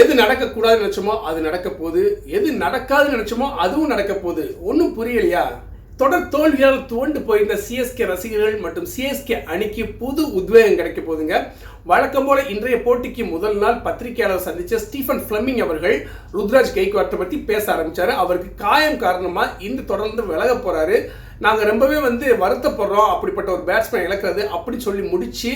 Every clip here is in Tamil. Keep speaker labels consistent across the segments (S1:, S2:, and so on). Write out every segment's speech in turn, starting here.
S1: எது நடக்கக்கூடாதுன்னு நினச்சோமோ அது நடக்க போகுது, எது நடக்காதுன்னு நினச்சோமோ அதுவும் நடக்க போகுது. ஒன்றும் புரியலையா? தொடர் தோல்வியால் துவண்டு போயிருந்த சிஎஸ்கே ரசிகர்கள் மற்றும் சிஎஸ்கே அணிக்கு புது உத்வேகம் கிடைக்க போகுதுங்க. வழக்கம் போல இன்றைய போட்டிக்கு முதல் நாள் பத்திரிகையாளர் சந்திச்ச ஸ்டீஃபன் ஃபிளமிங் அவர்கள் ருத்ராஜ் கெய்க்வாட்டை பற்றி பேச ஆரம்பிச்சாரு. அவருக்கு காயம் காரணமா இந்த தொடர்ந்து விலக போறாரு. நாங்கள் ரொம்பவே வருத்தப்படுறோம் அப்படிப்பட்ட ஒரு பேட்ஸ்மேன் இழக்கிறது அப்படி சொல்லி முடிச்சு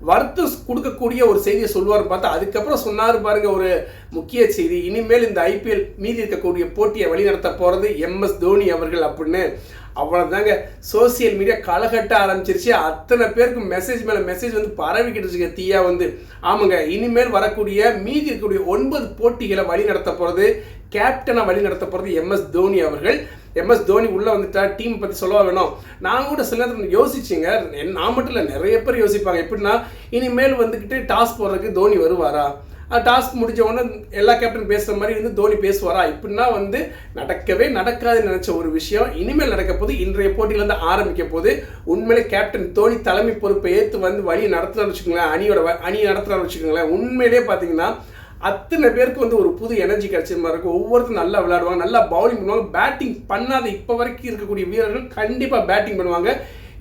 S1: வருத்தம் கொடுக்கக்கூடிய ஒரு செய்தியை சொல்லுவார்னு பார்த்தா அதுக்கப்புறம் சொன்னார் பாருங்க ஒரு முக்கிய செய்தி. இனிமேல் இந்த ஐபிஎல் மீதி இருக்கக்கூடிய போட்டியை வழிநடத்த போகிறது எம்எஸ் தோனி அவர்கள் அப்படின்னு. அவ்வளோதாங்க, சோசியல் மீடியா களகட்ட ஆரம்பிச்சிருச்சு. அத்தனை பேருக்கு மெசேஜ் மேலே மெசேஜ் பரவிக்கிட்டு இருக்கு தீயா ஆமாங்க, இனிமேல் வரக்கூடிய மீதி இருக்கக்கூடிய 9 போட்டிகளை வழி நடத்த போகிறது, கேப்டனாக வழி நடத்த போகிறது எம்எஸ் தோனி அவர்கள். எம்எஸ் தோனி உள்ளே வந்துட்டா டீம் பற்றி சொல்ல வேணும். நான் கூட சில நேரத்தில் யோசிச்சுங்க, நான் மட்டும் இல்லை நிறைய பேர் யோசிப்பாங்க. எப்படின்னா இனிமேல் டாஸ் போடுறதுக்கு தோனி வருவாரா, டாஸ்க் முடிஞ்ச உடனே எல்லா கேப்டன் பேசுகிற மாதிரி தோனி பேசுவாரா, இப்படின்னா நடக்கவே நடக்காதுன்னு நினச்ச ஒரு விஷயம் இனிமேல் நடக்க போது. இன்றைய போட்டியிலேருந்து ஆரம்பிக்க போது உண்மையிலே கேப்டன் தோனி தலைமை பொறுப்பை ஏற்று வழியை நடத்துகிறான்னு வச்சுக்கோங்களேன், அணி நடத்துகிறான்னு வச்சுக்கோங்களேன். உண்மையிலே பார்த்தீங்கன்னா அத்தனை பேருக்கு ஒரு புது எனர்ஜி கிடைச்ச மாதிரி இருக்கும். ஒவ்வொருத்தரும் நல்லா விளையாடுவாங்க, நல்லா பவுலிங் பண்ணுவாங்க. பேட்டிங் பண்ணாத இப்போ வரைக்கும் இருக்கக்கூடிய வீரர்கள் கண்டிப்பாக பேட்டிங் பண்ணுவாங்க.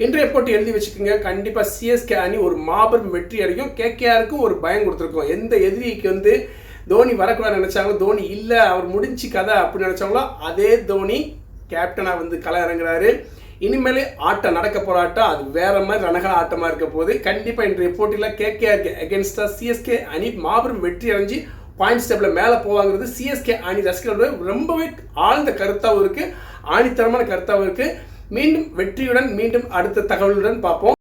S1: இன்றைய போட்டி எழுதி வச்சுக்கோங்க, கண்டிப்பாக சிஎஸ்கே அணி ஒரு மாபெரும் வெற்றி அடையும். கேகேஆருக்கும் ஒரு பயம் கொடுத்துருக்கோம். எந்த எதிரிக்கு தோனி வரக்கூடாதுன்னு நினச்சாங்களோ, தோனி இல்லை அவர் முடிஞ்சு கதை அப்படின்னு நினச்சாங்களோ, அதே தோனி கேப்டனாக கள இறங்குறாரு. இனிமேல் ஆட்டம் நடக்க போகிற ஆட்டம் அது வேற மாதிரி ரணகல ஆட்டமாக இருக்க போது. கண்டிப்பாக இன்றைய போட்டியில் கேகேஆருக்கு அகேன்ஸ்டாக சிஎஸ்கே அணி மாபெரும் வெற்றி அடைஞ்சு பாயிண்ட்ஸ் டேபிளில் மேலே போவாங்கிறது சிஎஸ்கே அணி ரசிகர்களோட ரொம்பவே ஆழ்ந்த கருத்தாகவும் இருக்குது, ஆணித்தரமான கருத்தாகவும் இருக்குது. மீண்டும் வெற்றியுடன் மீண்டும் அடுத்த தகவலுடன் பார்ப்போம்.